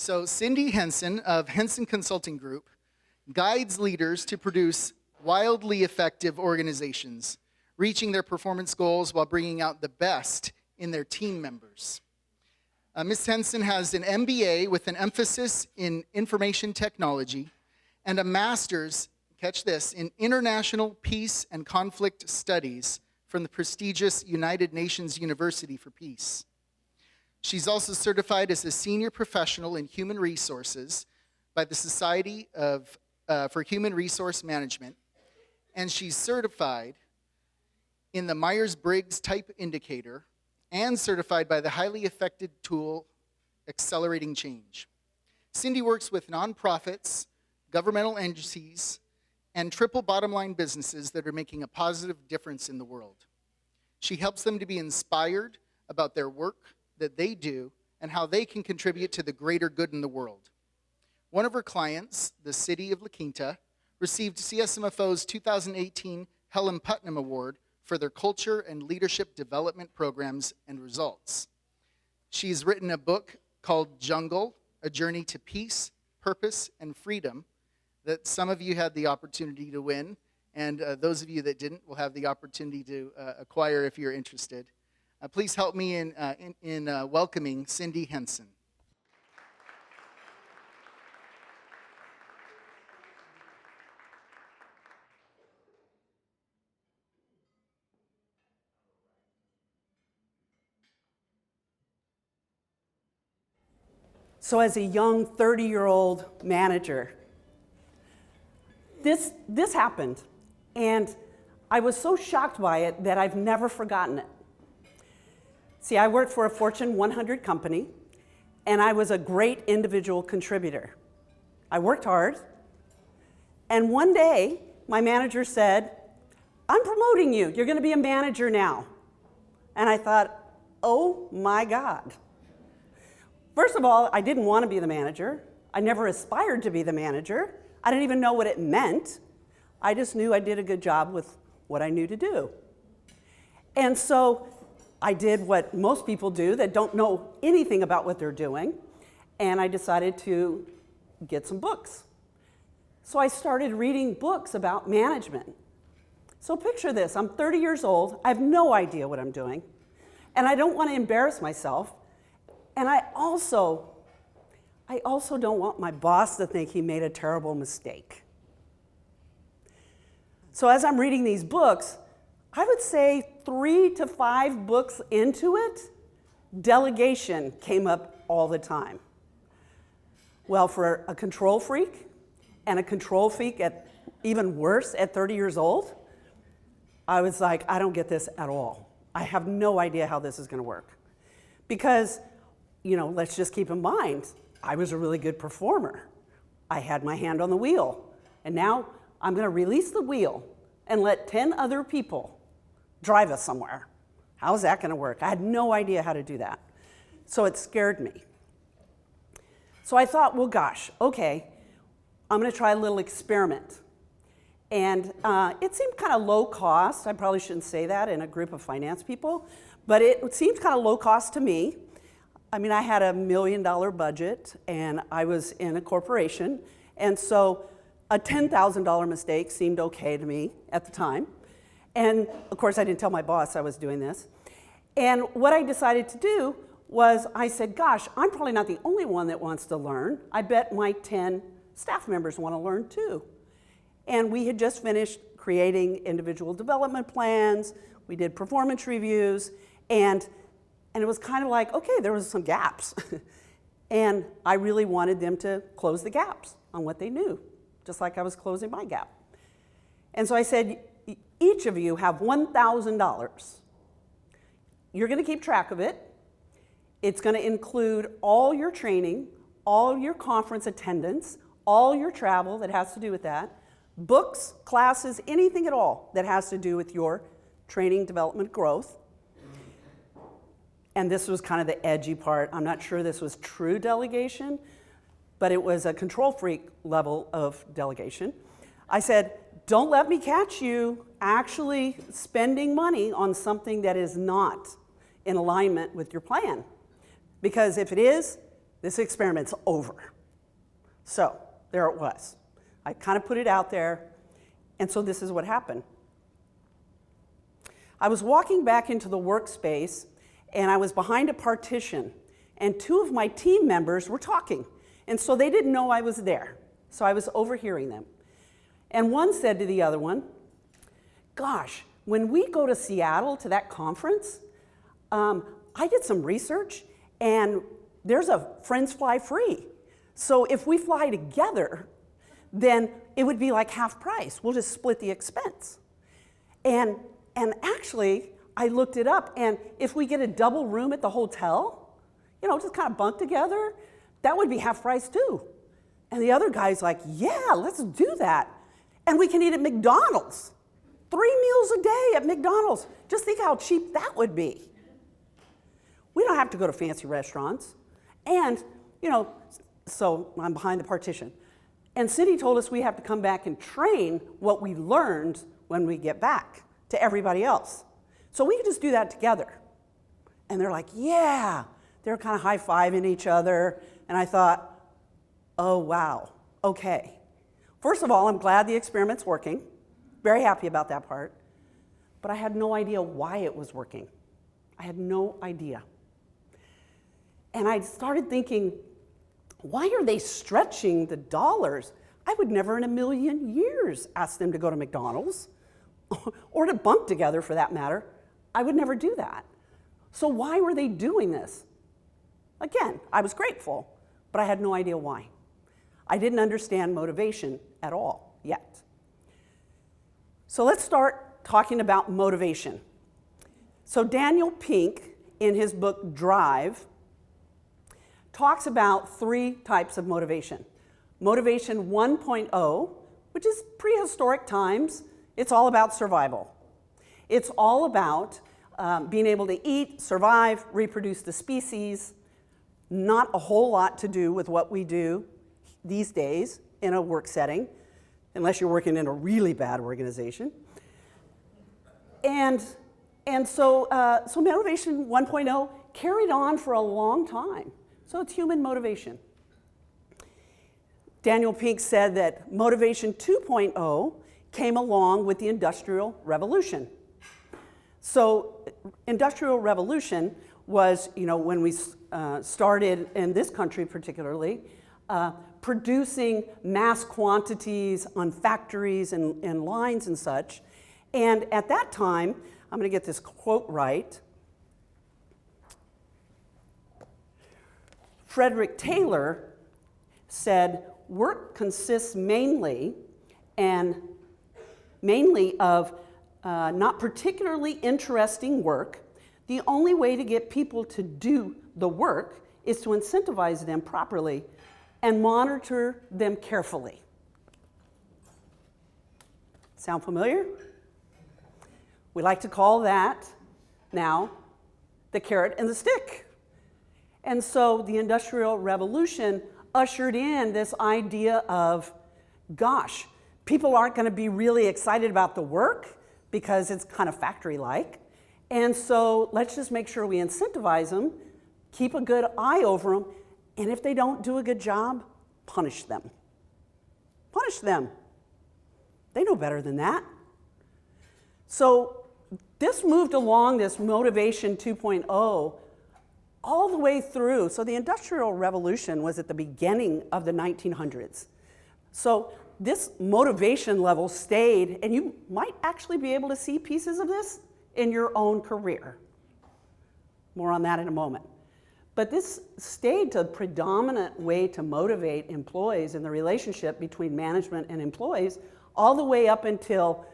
So Cindy Henson of Henson Consulting Group guides leaders to produce wildly effective organizations, reaching their performance goals while bringing out the best in their team members. Ms. Henson has an MBA with an emphasis in information technology and a master's, catch this, in international peace and conflict studies from the prestigious United Nations University for Peace. She's also certified as a senior professional in human resources by the Society for Human Resource Management, and she's certified in the Myers-Briggs Type Indicator and certified by the highly effective tool Accelerating Change. Cindy works with nonprofits, governmental entities, and triple bottom line businesses that are making a positive difference in the world. She helps them to be inspired about their work that they do and how they can contribute to the greater good in the world. One of her clients, the city of La Quinta, received CSMFO's 2018 Helen Putnam Award for their culture and leadership development programs and results. She's written a book called Jungle, A Journey to Peace, Purpose, and Freedom that some of you had the opportunity to win, and those of you that didn't will have the opportunity to acquire if you're interested. Please help me in welcoming Cindy Henson. So as a young 30-year-old manager, this happened, and I was so shocked by it that I've never forgotten it. See, I worked for a Fortune 100 company, and I was a great individual contributor. I worked hard, and one day, my manager said, "I'm promoting you. You're going to be a manager now." And I thought, oh my God. First of all, I didn't want to be the manager. I never aspired to be the manager. I didn't even know what it meant. I just knew I did a good job with what I knew to do. And so I did what most people do that don't know anything about what they're doing, and I decided to get some books. So I started reading books about management. So picture this, I'm 30 years old, I have no idea what I'm doing, and I don't want to embarrass myself. And I also don't want my boss to think he made a terrible mistake. So as I'm reading these books, I would say 3 to 5 books into it, delegation came up all the time. Well, for a control freak, and a control freak at even worse at 30 years old, I was like, I don't get this at all. I have no idea how this is going to work. Because let's just keep in mind, I was a really good performer. I had my hand on the wheel. And now I'm going to release the wheel and let 10 other people drive us somewhere. How's that going to work? I had no idea how to do that. So it scared me. So I thought, well, gosh, okay, I'm going to try a little experiment. And it seemed kind of low cost. I probably shouldn't say that in a group of finance people, but it seemed kind of low cost to me. I mean, I had $1 million budget, and I was in a corporation, and so a $10,000 mistake seemed okay to me at the time. And of course, I didn't tell my boss I was doing this. And what I decided to do was I said, gosh, I'm probably not the only one that wants to learn. I bet my 10 staff members want to learn too. And we had just finished creating individual development plans. We did performance reviews, and it was kind of like, okay, there was some gaps. And I really wanted them to close the gaps on what they knew, just like I was closing my gap. And so I said, each of you have $1,000. You're going to keep track of it. It's going to include all your training, all your conference attendance, all your travel that has to do with that, books, classes, anything at all that has to do with your training, development, growth. And this was kind of the edgy part. I'm not sure this was true delegation, but it was a control freak level of delegation. I said, don't let me catch you actually spending money on something that is not in alignment with your plan. Because if it is, this experiment's over. So there it was. I kind of put it out there, and so this is what happened. I was walking back into the workspace, and I was behind a partition, and two of my team members were talking, and so they didn't know I was there. So I was overhearing them. And one said to the other one, gosh, when we go to Seattle to that conference, I did some research, and there's a Friends Fly Free. So if we fly together, then it would be like half price. We'll just split the expense. And actually, I looked it up, and if we get a double room at the hotel, you know, just kind of bunk together, that would be half price too. And the other guy's like, yeah, let's do that. And we can eat at McDonald's. 3 meals a day at McDonald's. Just think how cheap that would be. We don't have to go to fancy restaurants. And, you know, so I'm behind the partition. And Cindy told us we have to come back and train what we learned when we get back to everybody else. So we could just do that together. And they're like, yeah. They're kind of high-fiving each other. And I thought, oh, wow, okay. First of all, I'm glad the experiment's working. Very happy about that part. But I had no idea why it was working. I had no idea. And I started thinking, why are they stretching the dollars? I would never in a million years ask them to go to McDonald's or to bunk together for that matter. I would never do that. So why were they doing this? Again, I was grateful, but I had no idea why. I didn't understand motivation at all yet. So let's start talking about motivation. So Daniel Pink, in his book Drive, talks about 3 types of motivation. Motivation 1.0, which is prehistoric times. It's all about survival. It's all about being able to eat, survive, reproduce the species. Not a whole lot to do with what we do these days in a work setting, unless you're working in a really bad organization. And so motivation 1.0 carried on for a long time. So it's human motivation. Daniel Pink said that motivation 2.0 came along with the Industrial Revolution. So Industrial Revolution was, you know, when we started in this country particularly, producing mass quantities on factories and lines and such. And at that time, I'm going to get this quote right, Frederick Taylor said, work consists mainly of not particularly interesting work. The only way to get people to do the work is to incentivize them properly and monitor them carefully. Sound familiar? We like to call that now the carrot and the stick. And so the Industrial Revolution ushered in this idea of, gosh, people aren't going to be really excited about the work because it's kind of factory-like. And so let's just make sure we incentivize them, keep a good eye over them, and if they don't do a good job, punish them. Punish them. They know better than that. So this moved along, this motivation 2.0, all the way through. So the Industrial Revolution was at the beginning of the 1900s. So this motivation level stayed, and you might actually be able to see pieces of this in your own career. More on that in a moment. But this stayed the predominant way to motivate employees in the relationship between management and employees all the way up until,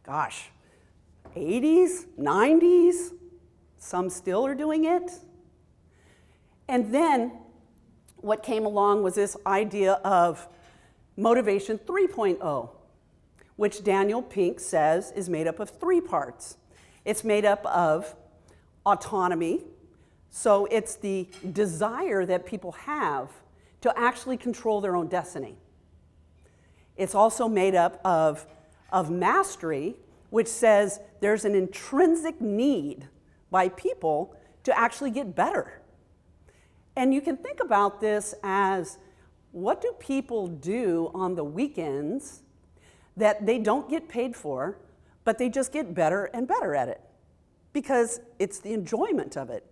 gosh, 80s, 90s. Some still are doing it. And then what came along was this idea of motivation 3.0, which Daniel Pink says is made up of 3 parts. It's made up of autonomy. So it's the desire that people have to actually control their own destiny. It's also made up of mastery, which says there's an intrinsic need by people to actually get better. And you can think about this as, what do people do on the weekends that they don't get paid for, but they just get better and better at it? Because it's the enjoyment of it.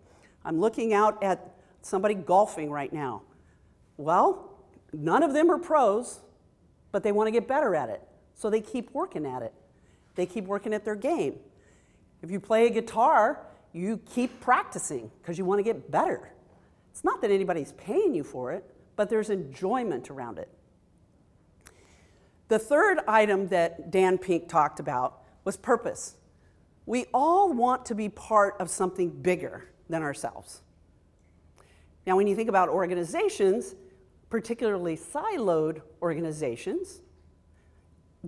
I'm looking out at somebody golfing right now. Well, none of them are pros, but they want to get better at it. So they keep working at it. They keep working at their game. If you play a guitar, you keep practicing because you want to get better. It's not that anybody's paying you for it, but there's enjoyment around it. The third item that Dan Pink talked about was purpose. We all want to be part of something bigger than ourselves. Now, when you think about organizations, particularly siloed organizations,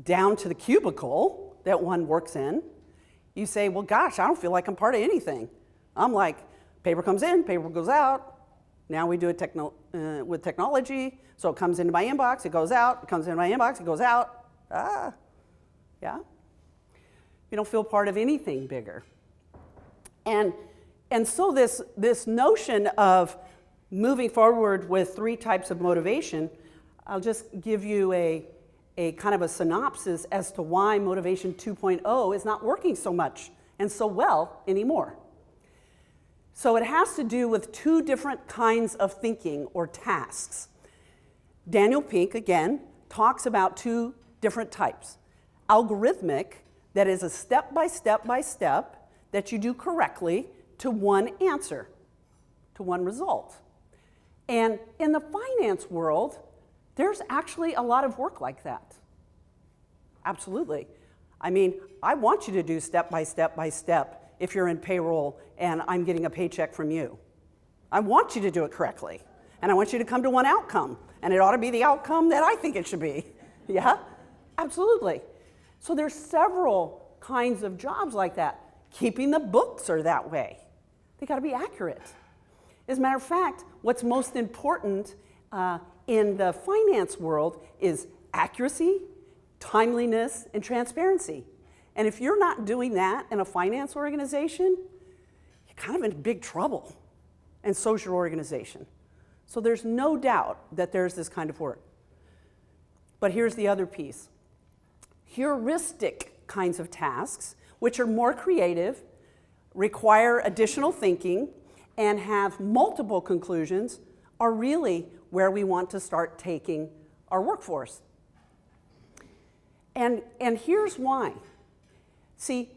down to the cubicle that one works in, you say, well, gosh, I don't feel like I'm part of anything. I'm like, paper comes in, paper goes out. Now we do it with technology, so it comes into my inbox, it goes out, it comes into my inbox, it goes out. Yeah. You don't feel part of anything bigger. And so this notion of moving forward with 3 types of motivation, I'll just give you a kind of a synopsis as to why Motivation 2.0 is not working so much and so well anymore. So it has to do with 2 different kinds of thinking or tasks. Daniel Pink, again, talks about 2 different types. Algorithmic, that is a step-by-step that you do correctly to one answer, to one result. And in the finance world, there's actually a lot of work like that. Absolutely. I mean, I want you to do step by step if you're in payroll and I'm getting a paycheck from you. I want you to do it correctly. And I want you to come to one outcome. And it ought to be the outcome that I think it should be. Yeah? Absolutely. So there's several kinds of jobs like that. Keeping the books are that way. They got to be accurate. As a matter of fact, what's most important in the finance world is accuracy, timeliness, and transparency. And if you're not doing that in a finance organization, you're kind of in big trouble. And so's your organization. So there's no doubt that there's this kind of work. But here's the other piece. Heuristic kinds of tasks, which are more creative, require additional thinking, and have multiple conclusions, are really where we want to start taking our workforce. And here's why. See,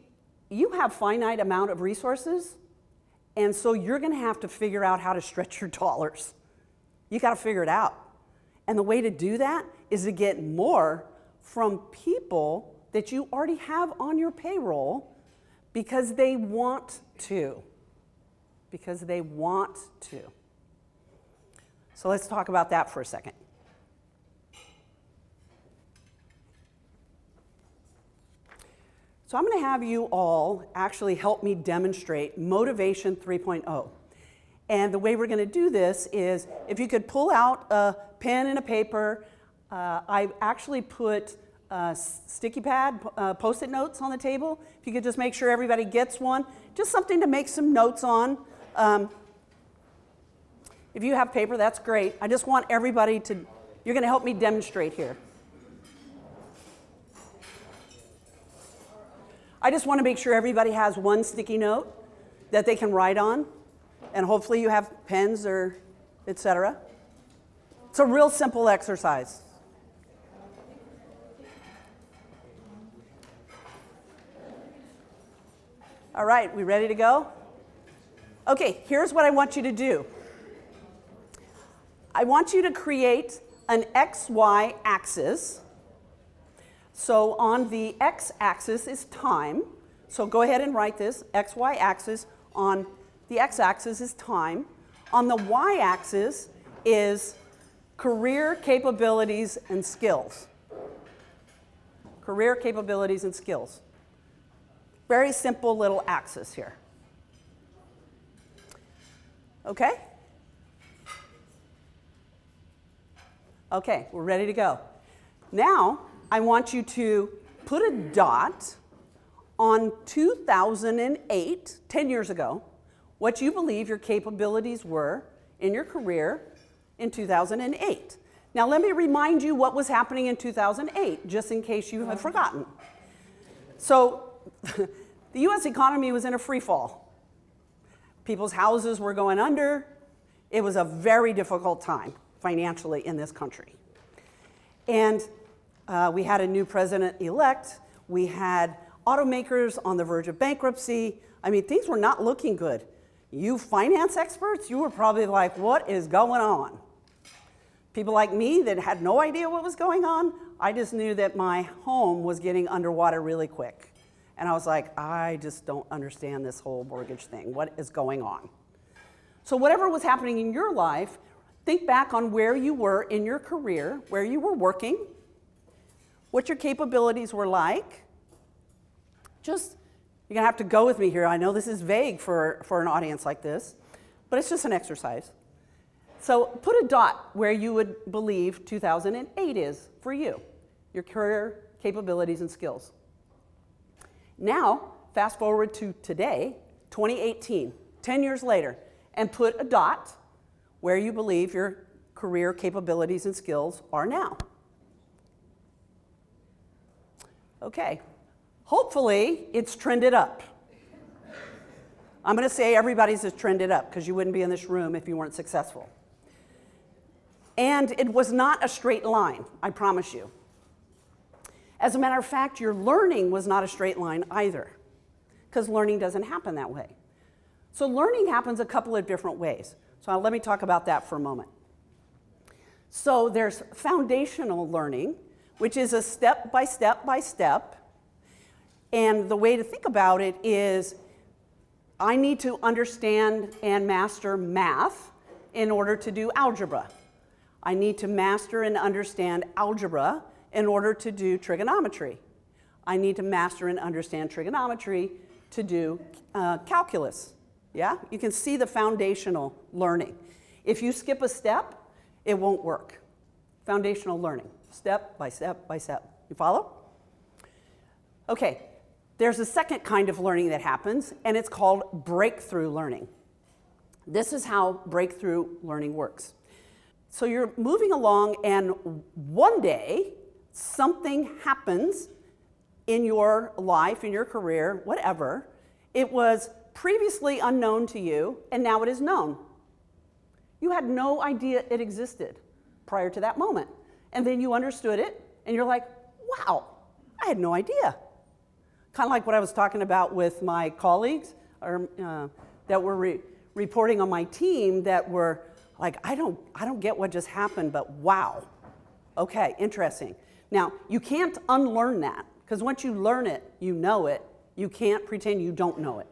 you have finite amount of resources, and so you're going to have to figure out how to stretch your dollars. You got to figure it out. And the way to do that is to get more from people that you already have on your payroll because they want to. Because they want to. So let's talk about that for a second. So I'm going to have you all actually help me demonstrate Motivation 3.0. And the way we're going to do this is, if you could pull out a pen and a paper, I actually put sticky pad, Post-it notes on the table. If you could just make sure everybody gets one. Just something to make some notes on. If you have paper, that's great. I just want everybody to, you're going to help me demonstrate here. I just want to make sure everybody has one sticky note that they can write on, and hopefully you have pens or etc. It's a real simple exercise. All right, we ready to go? Okay, here's what I want you to do. I want you to create an XY axis. So on the x-axis is time. So go ahead and write this. XY axis. On the x-axis is time. On the y-axis is career capabilities and skills. Career capabilities and skills. Very simple little axis here. Okay? Okay, we're ready to go. Now, I want you to put a dot on 2008, 10 years ago, what you believe your capabilities were in your career in 2008. Now, let me remind you what was happening in 2008, just in case you have forgotten. So, the US economy was in a free fall. People's houses were going under. It was a very difficult time financially in this country. And we had a new president-elect. We had automakers on the verge of bankruptcy. I mean, things were not looking good. You finance experts, you were probably like, what is going on? People like me that had no idea what was going on, I just knew that my home was getting underwater really quick. And I was like, I just don't understand this whole mortgage thing. What is going on? So whatever was happening in your life, think back on where you were in your career, where you were working, what your capabilities were like. Just, you're gonna have to go with me here. I know this is vague for an audience like this, but it's just an exercise. So put a dot where you would believe 2008 is for you, your career capabilities and skills. Now, fast forward to today, 2018, 10 years later, and put a dot where you believe your career capabilities and skills are now. Okay, hopefully it's trended up. I'm going to say everybody's has trended up because you wouldn't be in this room if you weren't successful. And it was not a straight line, I promise you. As a matter of fact, your learning was not a straight line either, because learning doesn't happen that way. So learning happens a couple of different ways. So let me talk about that for a moment. So there's foundational learning, which is a step by step by step. And the way to think about it is, I need to understand and master math in order to do algebra. I need to master and understand algebra in order to do trigonometry. I need to master and understand trigonometry to do calculus. Yeah? You can see the foundational learning. If you skip a step, it won't work. Foundational learning, step by step by step. You follow? Okay, there's a second kind of learning that happens, and it's called breakthrough learning. This is how breakthrough learning works. So you're moving along, and one day, something happens in your life, in your career, whatever. It was previously unknown to you, and now it is known. You had no idea it existed prior to that moment. And then you understood it, and you're like, wow, I had no idea. Kind of like what I was talking about with my colleagues that were reporting on my team that were like, I don't get what just happened, but wow. Okay, interesting. Now, you can't unlearn that, because once you learn it, you know it. You can't pretend you don't know it.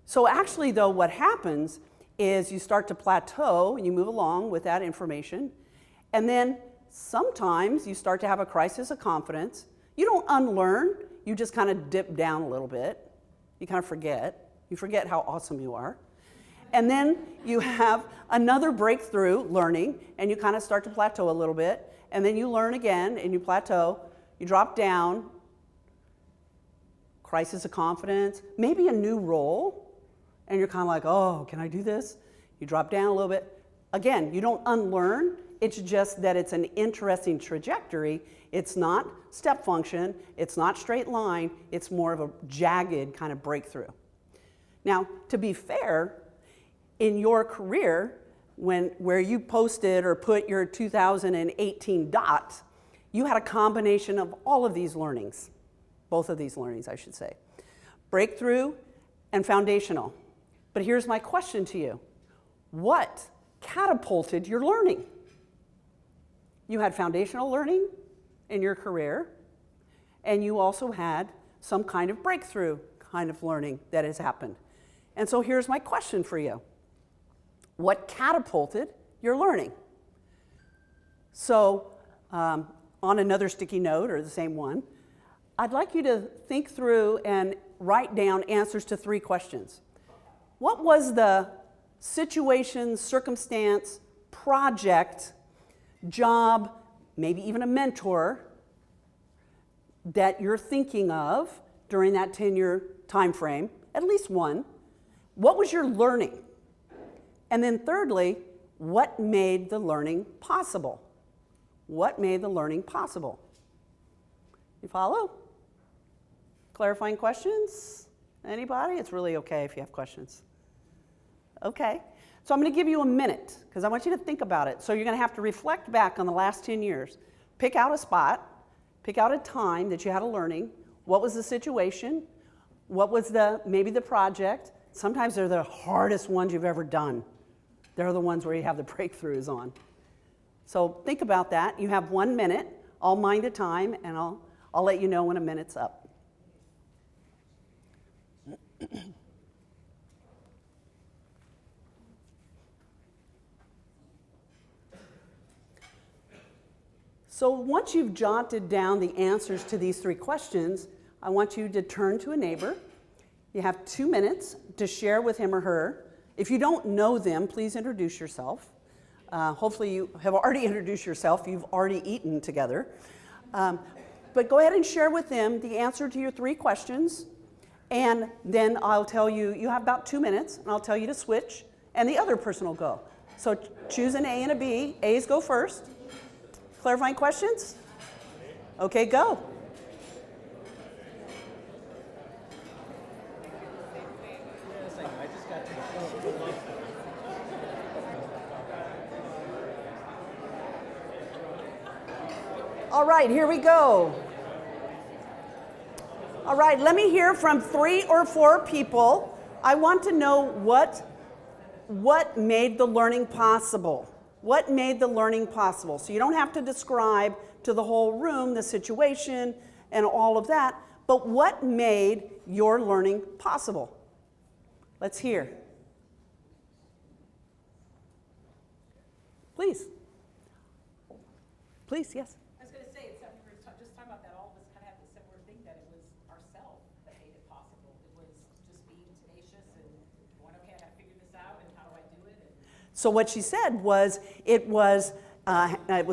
So actually, though, what happens is you start to plateau, and you move along with that information, and then sometimes you start to have a crisis of confidence. You don't unlearn, you just kind of dip down a little bit. You kind of forget. You forget how awesome you are. And then you have another breakthrough learning, and you kind of start to plateau a little bit, and then you learn again, and you plateau, you drop down, crisis of confidence, maybe a new role, and you're kind of like, oh, can I do this? You drop down a little bit. Again, you don't unlearn, it's just that it's an interesting trajectory. It's not step function, it's not straight line, it's more of a jagged kind of breakthrough. Now, to be fair, in your career, where you posted or put your 2018 dot, you had a combination of all of these learnings, both of these learnings, I should say. Breakthrough and foundational. But here's my question to you. What catapulted your learning? You had foundational learning in your career, and you also had some kind of breakthrough kind of learning that has happened. And so here's my question for you. What catapulted your learning? So on another sticky note, or the same one, I'd like you to think through and write down answers to 3 questions. What was the situation, circumstance, project, job, maybe even a mentor that you're thinking of during that 10-year time frame? At least one. What was your learning? And then thirdly, what made the learning possible? What made the learning possible? You follow? Clarifying questions? Anybody? It's really okay if you have questions. Okay. So I'm going to give you a minute because I want you to think about it. So you're going to have to reflect back on the last 10 years. Pick out a spot. Pick out a time that you had a learning. What was the situation? What was maybe the project? Sometimes they're the hardest ones you've ever done. They're the ones where you have the breakthroughs on. So think about that. You have 1 minute. I'll mind the time, and I'll let you know when a minute's up. So once you've jotted down the answers to these 3 questions, I want you to turn to a neighbor. You have 2 minutes to share with him or her. If you don't know them, please introduce yourself. Hopefully you have already introduced yourself. You've already eaten together. But go ahead and share with them the answer to your 3 questions. And then I'll tell you, you have about 2 minutes, and I'll tell you to switch, and the other person will go. So choose an A and a B. A's go first. Clarifying questions? Okay, go. All right, here we go. All right, let me hear from 3 or 4 people. I want to know what made the learning possible. What made the learning possible? So you don't have to describe to the whole room the situation and all of that, but what made your learning possible? Let's hear. Please. Please, yes. I was going to say, it's something we were just talking about that all of us kind of have the similar thing, that it was ourselves that made it possible. It was just being tenacious and going, okay, I got to figure this out, and how do I do it? So what she said was it was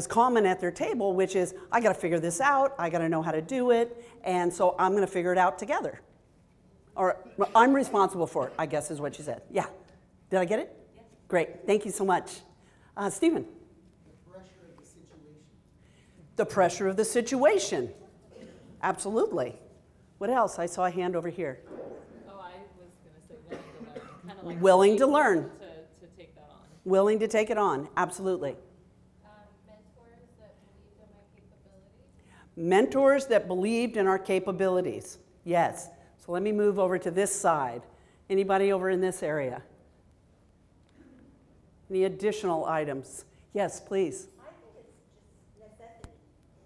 common at their table, which is, I got to figure this out, I got to know how to do it, and so I'm going to figure it out together. Or I'm responsible for it, I guess is what she said. Yeah. Did I get it? Yeah. Great. Thank you so much. Stephen. The pressure of the situation. The pressure of the situation. Absolutely. What else? I saw a hand over here. Oh, I was going to say willing to learn. Kind of like Willing to learn. To take that on. Willing to take it on. Absolutely. Mentors that believed in my capabilities. Mentors that believed in our capabilities. Yes. So let me move over to this side. Anybody over in this area? Any additional items? Yes, please. I think it's just necessity.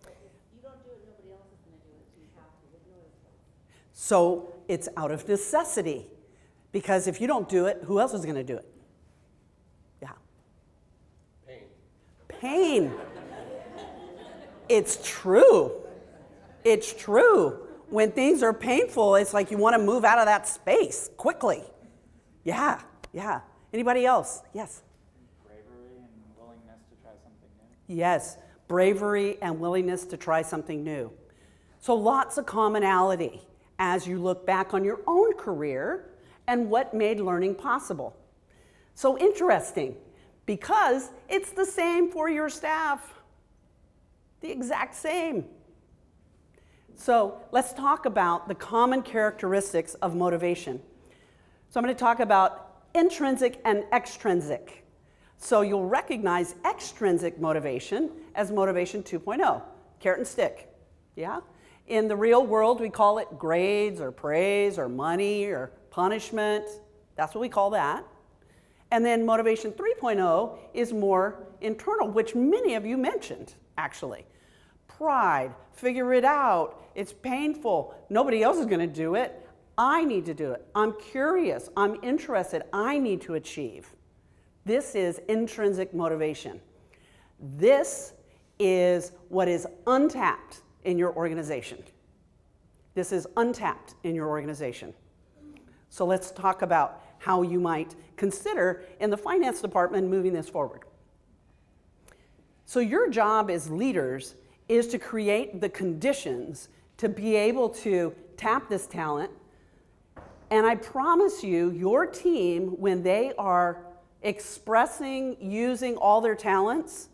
If you don't do it, nobody else is going to do it, so you have to. There's no other choice. So it's out of necessity, because if you don't do it, who else is going to do it? Yeah. Pain. It's true. It's true. When things are painful, it's like you want to move out of that space quickly. Yeah, yeah. Anybody else? Yes. Bravery and willingness to try something new. Yes, bravery and willingness to try something new. So lots of commonality as you look back on your own career and what made learning possible. So interesting, because it's the same for your staff. The exact same. So let's talk about the common characteristics of motivation. So I'm going to talk about intrinsic and extrinsic. So you'll recognize extrinsic motivation as motivation 2.0, carrot and stick. Yeah? In the real world, we call it grades or praise or money or punishment. That's what we call that. And then motivation 3.0 is more internal, which many of you mentioned, actually. Pride, figure it out, it's painful, nobody else is going to do it, I need to do it, I'm curious, I'm interested, I need to achieve. This is intrinsic motivation. This is what is untapped in your organization. This is untapped in your organization. So let's talk about how you might consider in the finance department moving this forward. So your job as leaders is to create the conditions to be able to tap this talent. And I promise you, your team, when they are expressing, using all their talents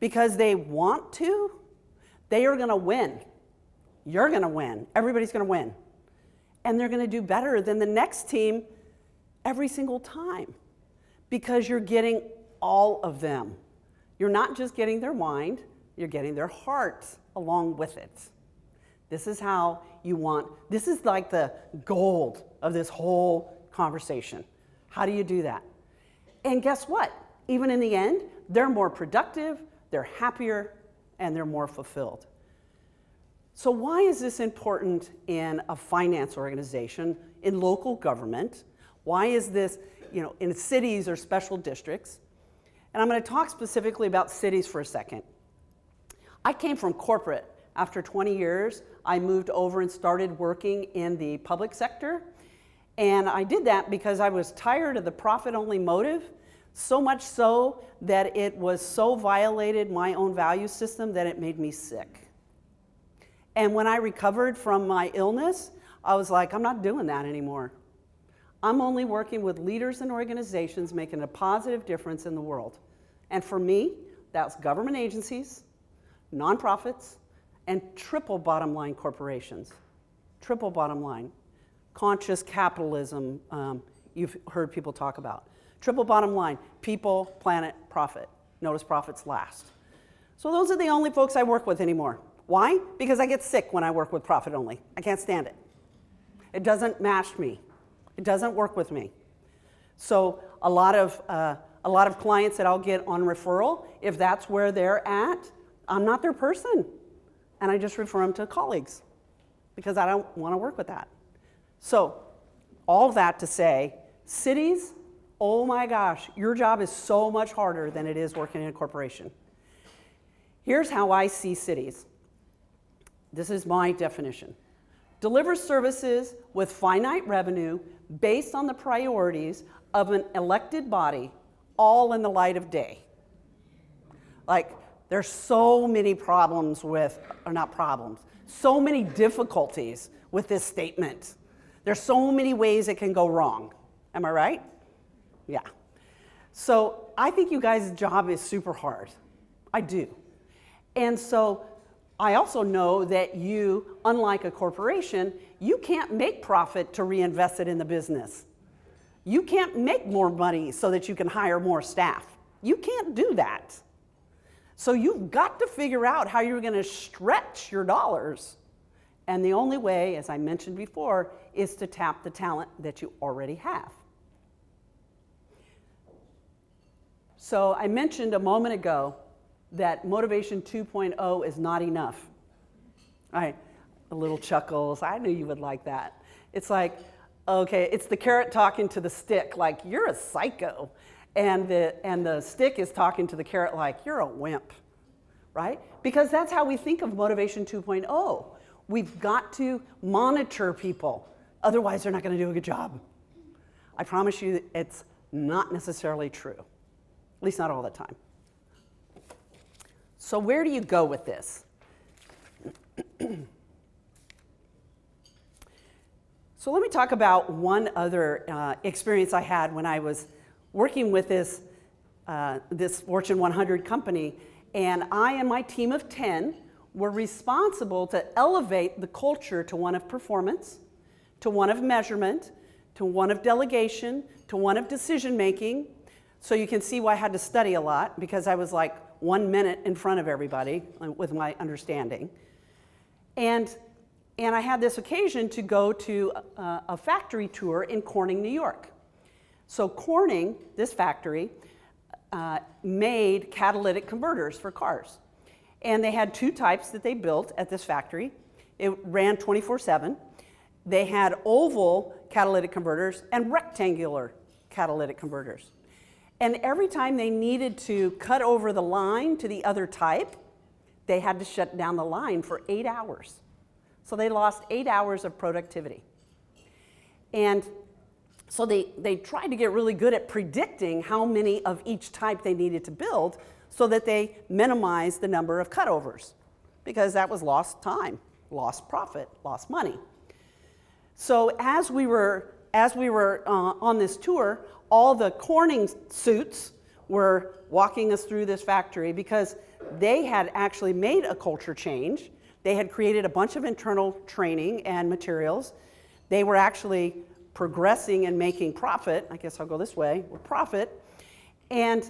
because they want to, they are going to win. You're going to win. Everybody's going to win. And they're going to do better than the next team every single time because you're getting all of them. You're not just getting their mind, you're getting their heart along with it. This is how you want, this is like the gold of this whole conversation. How do you do that? And guess what? Even in the end, they're more productive, they're happier, and they're more fulfilled. So why is this important in a finance organization, in local government? Why is this, in cities or special districts? And I'm going to talk specifically about cities for a second. I came from corporate. After 20 years, I moved over and started working in the public sector. And I did that because I was tired of the profit-only motive, so much so that it was so violated my own value system that it made me sick. And when I recovered from my illness, I was like, I'm not doing that anymore. I'm only working with leaders and organizations making a positive difference in the world. And for me, that's government agencies, nonprofits, and triple bottom line corporations. Triple bottom line. Conscious capitalism, you've heard people talk about. Triple bottom line, people, planet, profit. Notice profits last. So those are the only folks I work with anymore. Why? Because I get sick when I work with profit only. I can't stand it. It doesn't match me. It doesn't work with me. So a lot of clients that I'll get on referral, if that's where they're at, I'm not their person. And I just refer them to colleagues because I don't want to work with that. So all that to say, cities, oh my gosh, your job is so much harder than it is working in a corporation. Here's how I see cities. This is my definition. Deliver services with finite revenue based on the priorities of an elected body, all in the light of day. Like, there's so many problems with, or not problems, so many difficulties with this statement. There's so many ways it can go wrong. Am I right? Yeah. So I think you guys' job is super hard. I do. And so I also know that you, unlike a corporation, you can't make profit to reinvest it in the business. You can't make more money so that you can hire more staff. You can't do that. So you've got to figure out how you're going to stretch your dollars. And the only way, as I mentioned before, is to tap the talent that you already have. So I mentioned a moment ago that Motivation 2.0 is not enough. All right, a little chuckles. I knew you would like that. It's like, okay, it's the carrot talking to the stick, like, you're a psycho. And the stick is talking to the carrot like, you're a wimp, right? Because that's how we think of Motivation 2.0. We've got to monitor people. Otherwise, they're not going to do a good job. I promise you it's not necessarily true, at least not all the time. So where do you go with this? So let me talk about one other experience I had when I was working with this Fortune 100 company, and I and my team of 10 were responsible to elevate the culture to one of performance, to one of measurement, to one of delegation, to one of decision making. So you can see why I had to study a lot, because I was like 1 minute in front of everybody with my understanding. And I had this occasion to go to a factory tour in Corning, New York. So Corning, this factory, made catalytic converters for cars. And they had two types that they built at this factory. It ran 24/7. They had oval catalytic converters and rectangular catalytic converters. And every time they needed to cut over the line to the other type, they had to shut down the line for 8 hours. So they lost 8 hours of productivity. And so they tried to get really good at predicting how many of each type they needed to build so that they minimized the number of cutovers, because that was lost time, lost profit, lost money. So as we were as we were on this tour, all the Corning suits were walking us through this factory because they had actually made a culture change. They had created a bunch of internal training and materials. They were actually progressing and making profit. I guess I'll go this way, with profit. And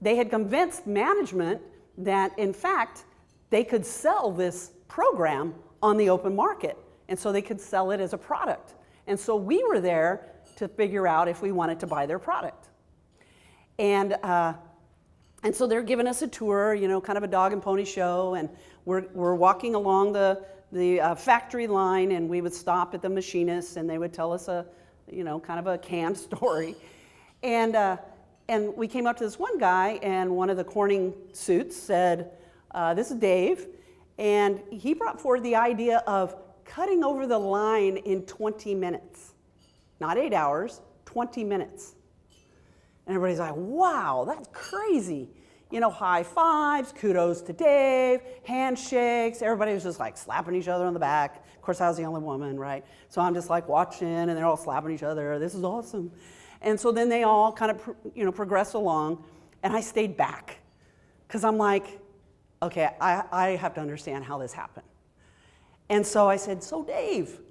they had convinced management that, in fact, they could sell this program on the open market. And so they could sell it as a product. And so we were there to figure out if we wanted to buy their product. And so they're giving us a tour, you know, kind of a dog and pony show, and we're walking along the factory line, and we would stop at the machinists, and they would tell us a, you know, kind of a canned story. And we came up to this one guy, and one of the Corning suits said, this is Dave, and he brought forward the idea of cutting over the line in 20 minutes. Not 8 hours, 20 minutes. And everybody's like, wow, that's crazy. You know, high fives, kudos to Dave, handshakes. Everybody was just like slapping each other on the back. Of course, I was the only woman, right? So I'm just like watching, and they're all slapping each other. This is awesome. And so then they all kind of, you know, progress along, and I stayed back because I'm like, okay, I have to understand how this happened. And so I said, so Dave,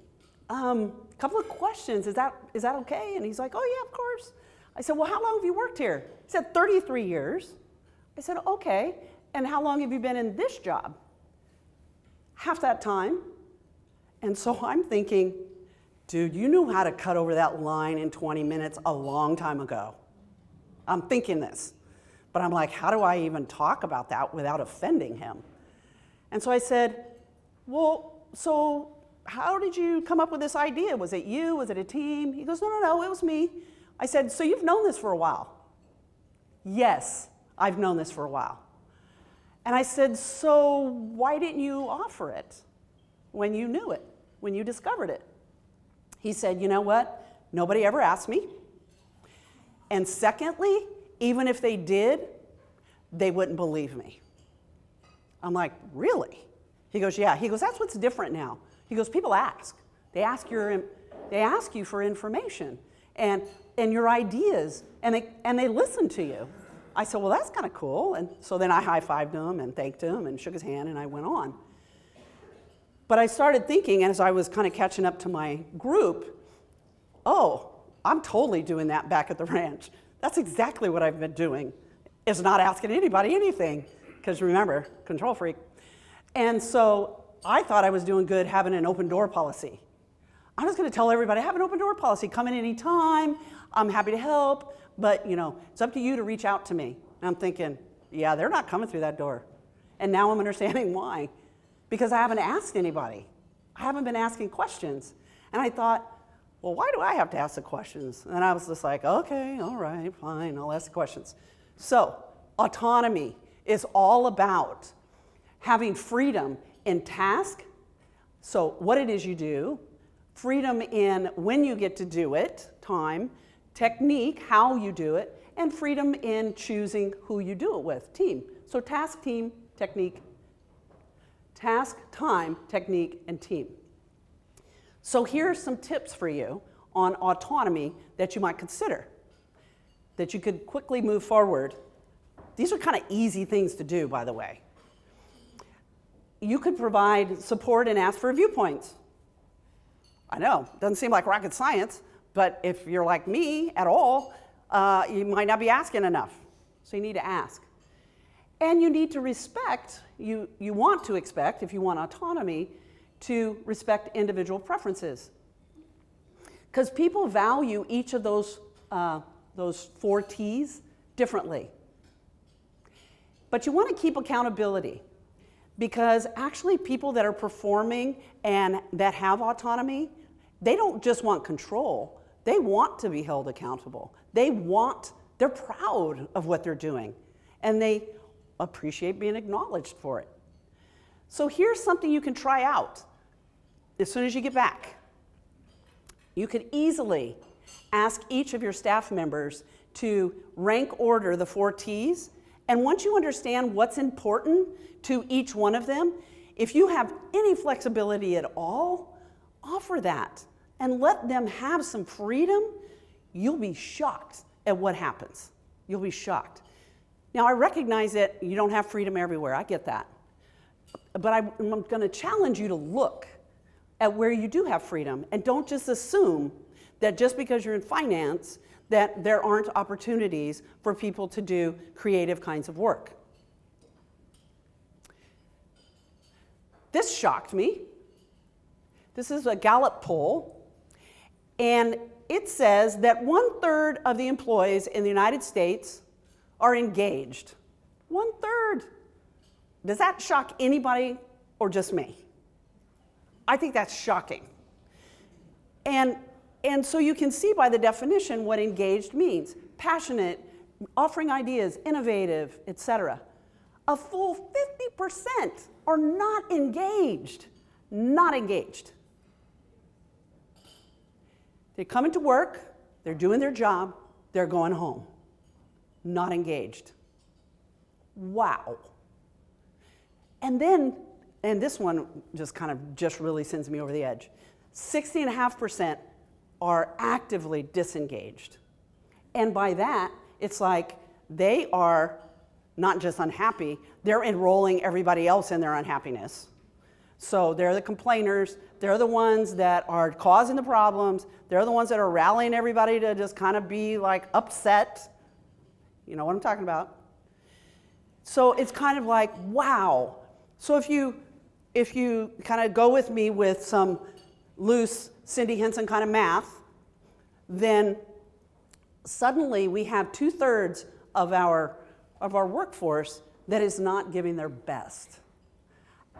a couple of questions. Is that okay? And he's like, oh yeah, of course. I said, well, how long have you worked here? He said, 33 years. I said, okay. And how long have you been in this job? Half that time. And so I'm thinking, dude, you knew how to cut over that line in 20 minutes a long time ago. I'm thinking this. But I'm like, how do I even talk about that without offending him? And so I said, well, so how did you come up with this idea? Was it you? Was it a team? He goes, no, it was me. I said, so you've known this for a while? Yes, I've known this for a while. And I said, so why didn't you offer it when you knew it, when you discovered it? He said, you know what? Nobody ever asked me. And secondly, even if they did, they wouldn't believe me. I'm like, really? He goes, yeah. He goes, that's what's different now. He goes, people ask. They ask you for information and your ideas, and they listen to you. I said, well, that's kind of cool. And so then I high-fived him and thanked him and shook his hand, and I went on. But I started thinking, as I was kind of catching up to my group, oh, I'm totally doing that back at the ranch. That's exactly what I've been doing, is not asking anybody anything, because remember, control freak. And so I thought I was doing good having an open door policy. I'm just going to tell everybody, I have an open door policy. Come in any time. I'm happy to help. But, you know, it's up to you to reach out to me. And I'm thinking, yeah, they're not coming through that door. And now I'm understanding why. Because I haven't asked anybody. I haven't been asking questions. And I thought, well, why do I have to ask the questions? And I was just like, okay, all right, fine, I'll ask the questions. So, autonomy is all about having freedom in task, so what it is you do, freedom in when you get to do it, time, technique, how you do it, and freedom in choosing who you do it with, team. So task, team, technique, task, time, technique, and team. So here are some tips for you on autonomy that you might consider, that you could quickly move forward. These are kind of easy things to do, by the way. You could provide support and ask for viewpoints. I know, doesn't seem like rocket science, but if you're like me at all, you might not be asking enough. So you need to ask. And you need to respect, you want to expect, if you want autonomy, to respect individual preferences. Because people value each of those 4 T's differently. But you want to keep accountability, because actually people that are performing and that have autonomy, they don't just want control, they want to be held accountable. They're proud of what they're doing, and they appreciate being acknowledged for it. So here's something you can try out as soon as you get back. You could easily ask each of your staff members to rank order the 4 T's, and once you understand what's important to each one of them, if you have any flexibility at all, offer that and let them have some freedom, you'll be shocked at what happens. You'll be shocked. Now, I recognize that you don't have freedom everywhere. I get that. But I'm going to challenge you to look at where you do have freedom, and don't just assume that just because you're in finance that there aren't opportunities for people to do creative kinds of work. This shocked me. This is a Gallup poll, and it says that 1/3 of the employees in the United States are engaged. 1/3. Does that shock anybody or just me? I think that's shocking. And so you can see by the definition what engaged means. Passionate, offering ideas, innovative, etc. A full 50% are not engaged. Not engaged. They come into work, they're doing their job, they're going home. Not engaged. Wow. And this one just really sends me over the edge. 60.5% are actively disengaged. And by that, it's like they are not just unhappy, they're enrolling everybody else in their unhappiness. So they're the complainers, they're the ones that are causing the problems, they're the ones that are rallying everybody to just kind of be like upset. You know what I'm talking about. So it's kind of like, wow. So if you kind of go with me with some loose Cindy Henson kind of math, then suddenly we have 2/3 of our workforce that is not giving their best.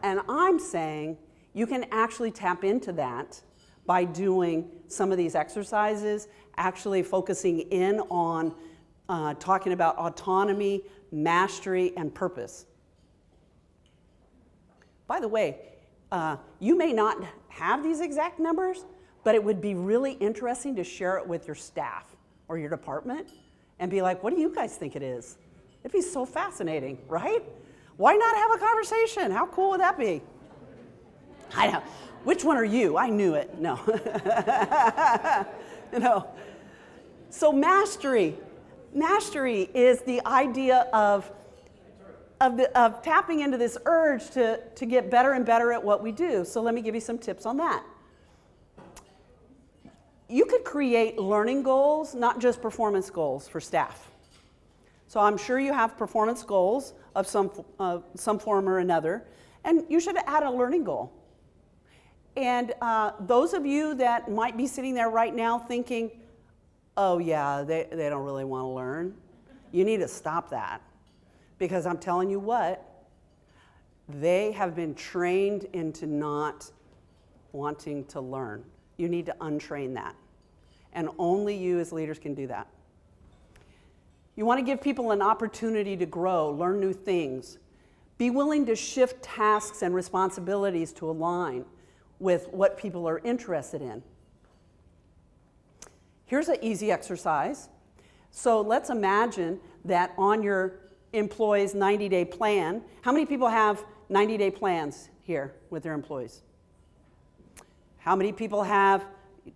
And I'm saying you can actually tap into that by doing some of these exercises, actually focusing in on talking about autonomy, mastery, and purpose. By the way, you may not have these exact numbers, but it would be really interesting to share it with your staff or your department and be like, what do you guys think it is? It'd be so fascinating, right? Why not have a conversation? How cool would that be? I know. Which one are you? I knew it. No. So mastery. Mastery is the idea of tapping into this urge to get better and better at what we do. So let me give you some tips on that. You could create learning goals, not just performance goals for staff. So I'm sure you have performance goals of some form or another, and you should add a learning goal. And those of you that might be sitting there right now thinking, oh yeah, they don't really want to learn, you need to stop that. Because I'm telling you what, they have been trained into not wanting to learn. You need to untrain that. And only you as leaders can do that. You want to give people an opportunity to grow, learn new things. Be willing to shift tasks and responsibilities to align with what people are interested in. Here's an easy exercise. So let's imagine that on your employees' 90-day plan, how many people have 90-day plans here with their employees? How many people have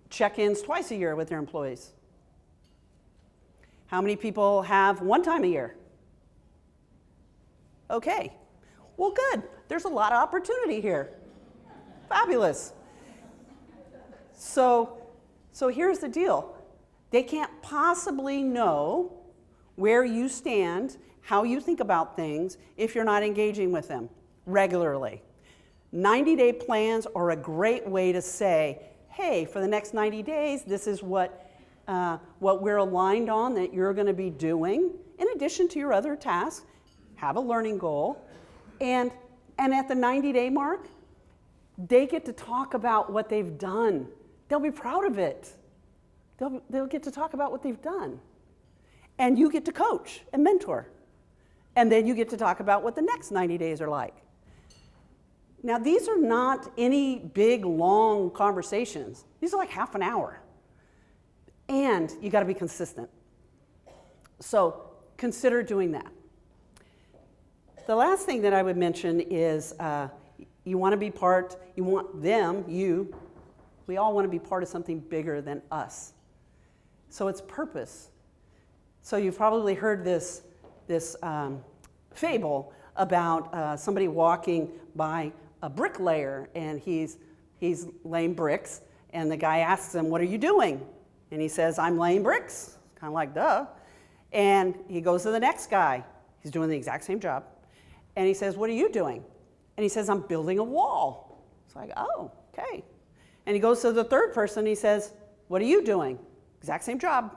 check-ins twice a year with their employees? How many people have one time a year? Okay, well good. There's a lot of opportunity here. Fabulous. So here's the deal. They can't possibly know where you stand, how you think about things, if you're not engaging with them regularly. 90-day plans are a great way to say, hey, for the next 90 days, this is what we're aligned on that you're going to be doing, in addition to your other tasks. Have a learning goal. And at the 90-day mark, they get to talk about what they've done. They'll be proud of it. They'll get to talk about what they've done. And you get to coach and mentor. And then you get to talk about what the next 90 days are like. Now, these are not any big, long conversations. These are like half an hour. And you got to be consistent. So consider doing that. The last thing that I would mention is you want to be part, you want them, you, We all want to be part of something bigger than us. So it's purpose. So you've probably heard this fable about somebody walking by a bricklayer, and he's laying bricks, and the guy asks him, "What are you doing?" And he says, "I'm laying bricks." Kind of like, duh. And he goes to the next guy. He's doing the exact same job. And he says, "What are you doing?" And he says, "I'm building a wall." It's like, oh, okay. And he goes to the third person, and he says, "What are you doing?" Exact same job.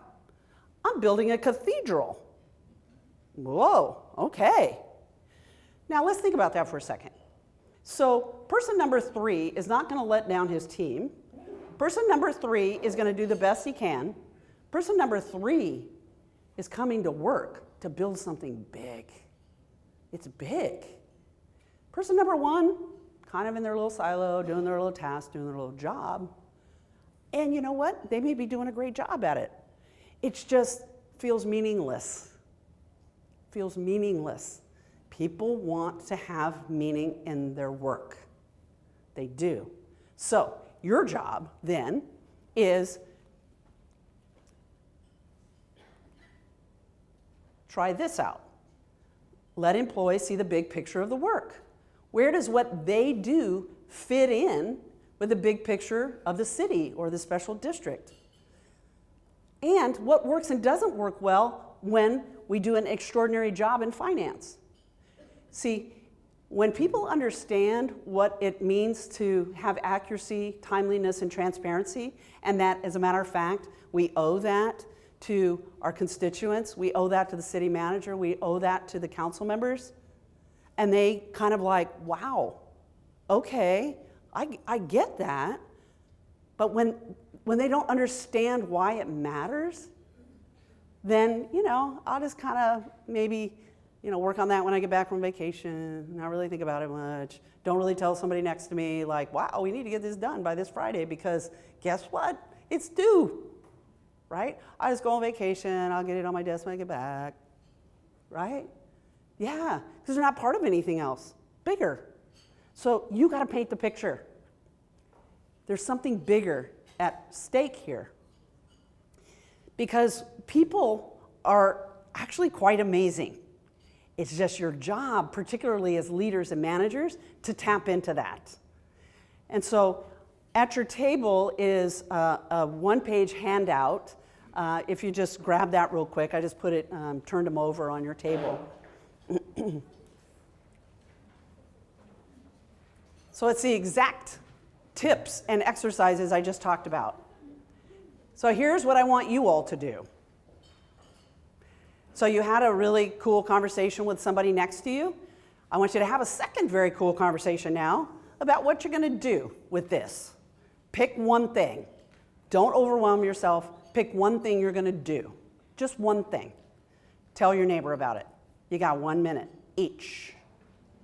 "I'm building a cathedral." Whoa, okay. Now let's think about that for a second. So person number 3 is not going to let down his team. Person number 3 is going to do the best he can. Person number 3 is coming to work to build something big. It's big. Person number 1, kind of in their little silo, doing their little task, doing their little job. And you know what? They may be doing a great job at it. It just feels meaningless. Feels meaningless. People want to have meaning in their work. They do. So your job then is try this out. Let employees see the big picture of the work. Where does what they do fit in with the big picture of the city or the special district? And what works and doesn't work well when we do an extraordinary job in finance? See, when people understand what it means to have accuracy, timeliness, and transparency, and that, as a matter of fact, we owe that to our constituents, we owe that to the city manager, we owe that to the council members, and they kind of like, wow, okay, I get that, but when they don't understand why it matters, then, I'll just kind of maybe, work on that when I get back from vacation, not really think about it much, don't really tell somebody next to me, like, wow, we need to get this done by this Friday, because guess what? It's due, right? I just go on vacation, I'll get it on my desk when I get back, right? Yeah, because they're not part of anything else, bigger. So you got to paint the picture. There's something bigger at stake here. Because people are actually quite amazing. It's just your job, particularly as leaders and managers, to tap into that. And so at your table is a one-page handout. If you just grab that real quick, I just put it, turned them over on your table. So it's the exact tips and exercises I just talked about. So here's what I want you all to do. So you had a really cool conversation with somebody next to you. I want you to have a second very cool conversation now about what you're going to do with this. Pick one thing. Don't overwhelm yourself. Pick one thing you're going to do. Just one thing. Tell your neighbor about it. You got 1 minute each.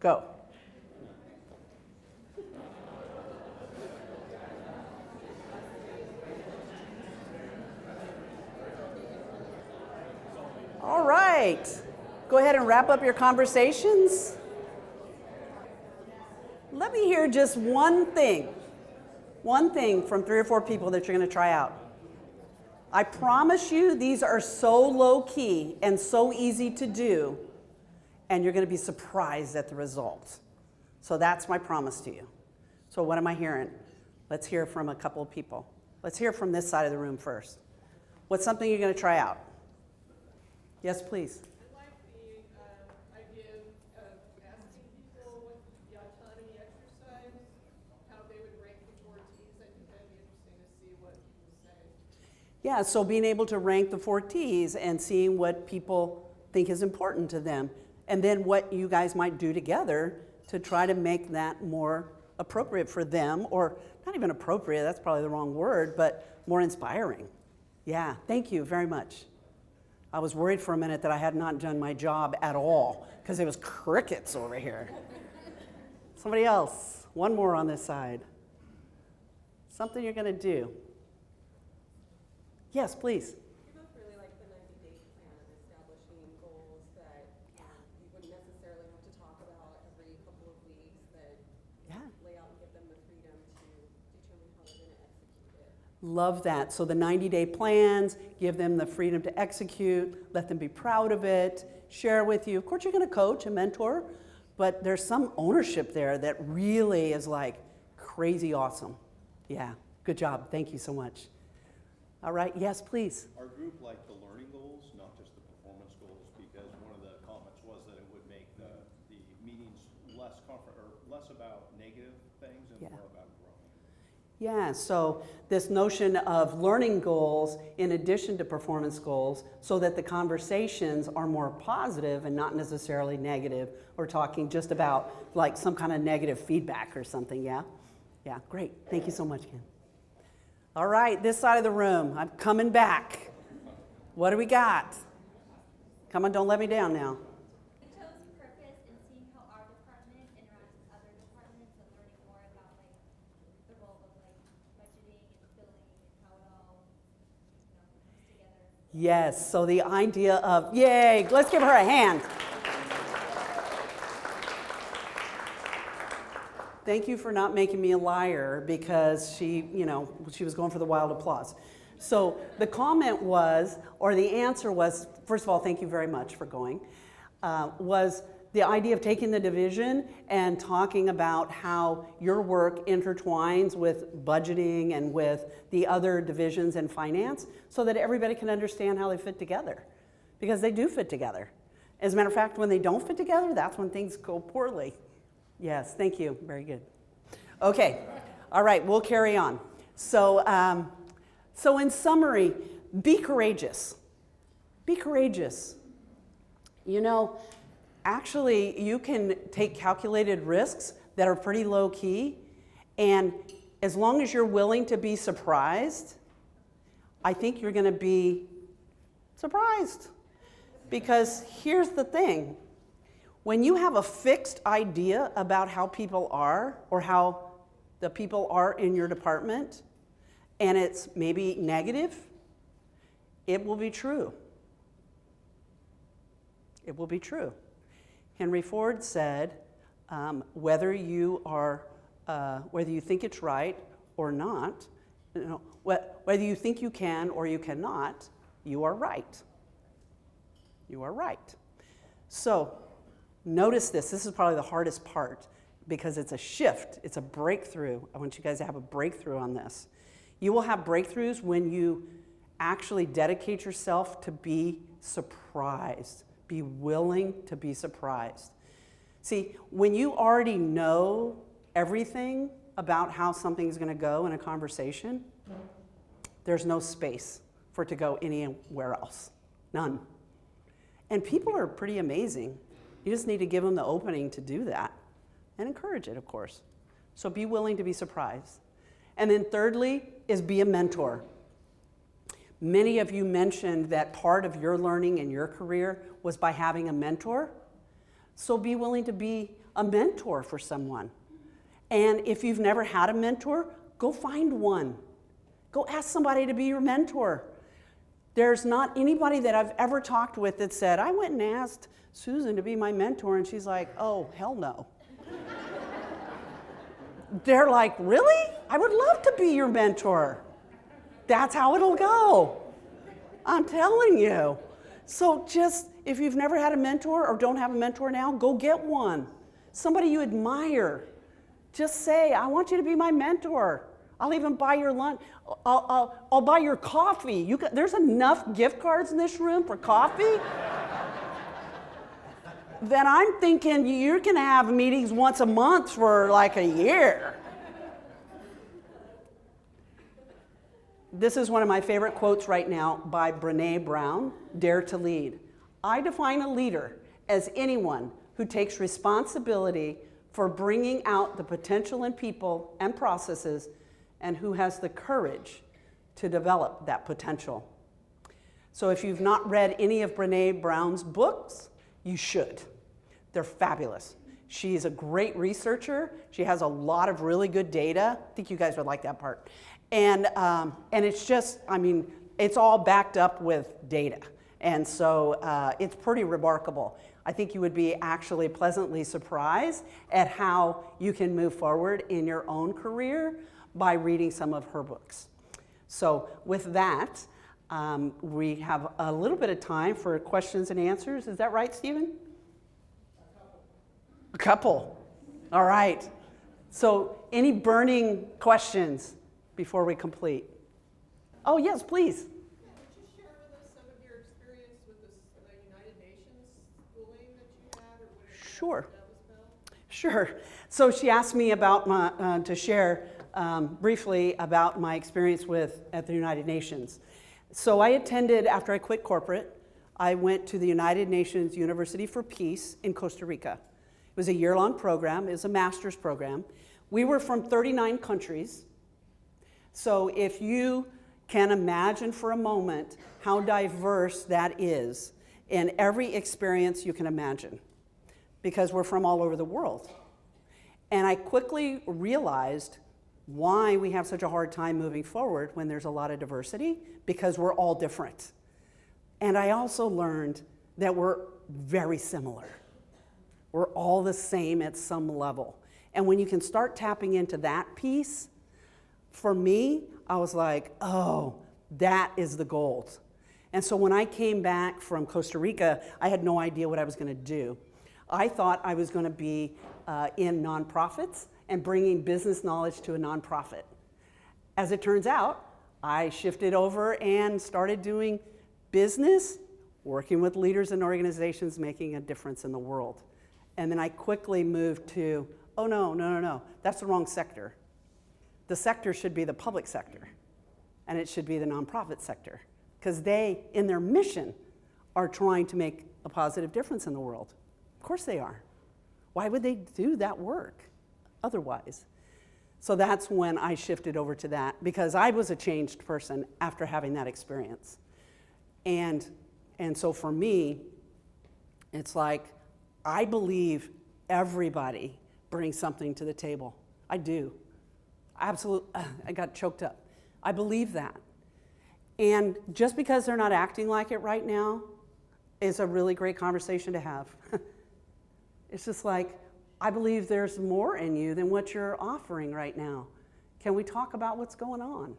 Go. All right. Go ahead and wrap up your conversations. Let me hear just one thing from 3 or 4 people that you're going to try out. I promise you these are so low key and so easy to do, and you're going to be surprised at the results. So that's my promise to you. So what am I hearing? Let's hear from a couple of people. Let's hear from this side of the room first. What's something you're going to try out? Yes, please. I like the idea of asking people with the autonomy exercise, how they would rank the 4 T's. I think that'd be interesting to see what people say. Yeah, so being able to rank the 4 T's and seeing what people think is important to them, and then what you guys might do together to try to make that more appropriate for them, or not even appropriate, that's probably the wrong word, but more inspiring. Yeah, thank you very much. I was worried for a minute that I had not done my job at all, because it was crickets over here. Somebody else, one more on this side. Something you're going to do. Yes, please. We both really like the 90-day plan of establishing goals that you wouldn't necessarily have to talk about every couple of weeks, that lay out and give them the freedom to determine how they're going to execute Love that. So the 90-day plans, give them the freedom to execute, let them be proud of it, share with you. Of course, you're going to coach and mentor, but there's some ownership there that really is like crazy awesome. Yeah, good job. Thank you so much. All right, yes, please. Our group liked the learning goals, not just the performance goals, because one of the comments was that it would make the meetings less about negative things and more about growing. Yeah, so this notion of learning goals in addition to performance goals so that the conversations are more positive and not necessarily negative or talking just about like some kind of negative feedback or something, yeah? Yeah, great. Thank you so much, Ken. All right, this side of the room, I'm coming back. What do we got? Come on, don't let me down now. I chose purpose and seeing how our department interacts with other departments and learning more about like the role of like budgeting and billing and how it all comes together. Yes, so the idea of, yay, let's give her a hand. Thank you for not making me a liar because she was going for the wild applause. So the comment was, or the answer was, first of all, thank you very much for going, was the idea of taking the division and talking about how your work intertwines with budgeting and with the other divisions in finance so that everybody can understand how they fit together, because they do fit together. As a matter of fact, when they don't fit together, that's when things go poorly. Yes, thank you. Very good. Okay. All right, we'll carry on. So in summary, be courageous. Be courageous. You know, actually, you can take calculated risks that are pretty low key, and as long as you're willing to be surprised, I think you're going to be surprised. Because here's the thing. When you have a fixed idea about how people are or how the people are in your department, and it's maybe negative, it will be true. It will be true. Henry Ford said, whether you think it's right or not, whether you think you can or you cannot, you are right. You are right. So, notice this. This is probably the hardest part because it's a shift. It's a breakthrough. I want you guys to have a breakthrough on this. You will have breakthroughs when you actually dedicate yourself to be surprised. Be willing to be surprised. See, when you already know everything about how something's going to go in a conversation, there's no space for it to go anywhere else. None. And people are pretty amazing. You just need to give them the opening to do that and encourage it, of course. So be willing to be surprised. And then thirdly is be a mentor. Many of you mentioned that part of your learning in your career was by having a mentor. So be willing to be a mentor for someone. And if you've never had a mentor, go find one. Go ask somebody to be your mentor. There's not anybody that I've ever talked with that said, I went and asked Susan to be my mentor, and she's like, oh, hell no. They're like, really? I would love to be your mentor. That's how it'll go. I'm telling you. So just, if you've never had a mentor or don't have a mentor now, go get one. Somebody you admire. Just say, I want you to be my mentor. I'll even buy your lunch. I'll buy your coffee. There's enough gift cards in this room for coffee. Then I'm thinking you can have meetings once a month for like a year. This is one of my favorite quotes right now by Brené Brown, Dare to Lead. I define a leader as anyone who takes responsibility for bringing out the potential in people and processes and who has the courage to develop that potential. So if you've not read any of Brené Brown's books, you should. They're fabulous. She's a great researcher. She has a lot of really good data. I think you guys would like that part. And it's just, I mean, it's all backed up with data. And so it's pretty remarkable. I think you would be actually pleasantly surprised at how you can move forward in your own career by reading some of her books. So with that, we have a little bit of time for questions and answers. Is that right, Stephen? A couple. All right. So any burning questions before we complete? Oh, yes, please. Yeah, would you share with us some of your experience with the United Nations schooling that you had, or whatever Sure. that was about? Sure. So she asked me about to share briefly about my experience at the United Nations. So I attended, after I quit corporate, I went to the United Nations University for Peace in Costa Rica. It was a year-long program. It was a master's program. We were from 39 countries. So if you can imagine for a moment how diverse that is in every experience you can imagine, because we're from all over the world. And I quickly realized why we have such a hard time moving forward when there's a lot of diversity, because we're all different. And I also learned that we're very similar. We're all the same at some level. And when you can start tapping into that piece, for me, I was like, oh, that is the gold. And so when I came back from Costa Rica, I had no idea what I was going to do. I thought I was going to be in nonprofits and bringing business knowledge to a nonprofit. As it turns out, I shifted over and started doing business, working with leaders and organizations, making a difference in the world. And then I quickly moved to, oh, no, that's the wrong sector. The sector should be the public sector, and it should be the nonprofit sector, because they, in their mission, are trying to make a positive difference in the world. Of course they are. Why would they do that work otherwise? So that's when I shifted over to that, because I was a changed person after having that experience. And so for me, it's like, I believe everybody brings something to the table. I do. Absolutely. I got choked up. I believe that. And just because they're not acting like it right now is a really great conversation to have. It's just like, I believe there's more in you than what you're offering right now. Can we talk about what's going on?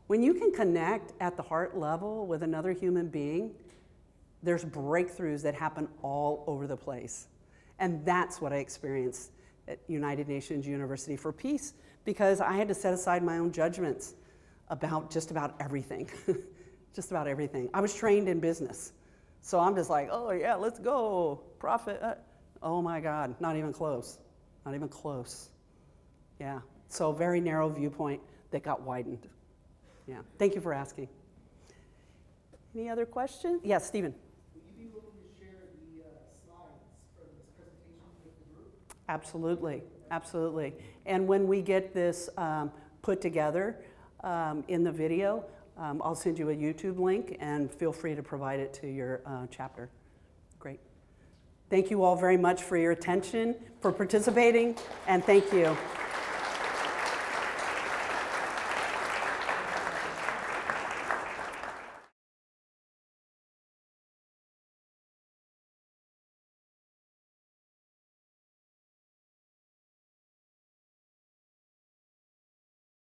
When you can connect at the heart level with another human being, there's breakthroughs that happen all over the place. And that's what I experienced at United Nations University for Peace, because I had to set aside my own judgments about just about everything. Just about everything. I was trained in business. So I'm just like, oh yeah, let's go, profit. Oh my God, not even close. Not even close. Yeah, so very narrow viewpoint that got widened. Yeah, thank you for asking. Any other questions? Yes, Stephen. Will you be willing to share the slides from this presentation with the group? Absolutely, absolutely. And when we get this put together in the video, I'll send you a YouTube link, and feel free to provide it to your chapter. Great. Thank you all very much for your attention, for participating, and thank you.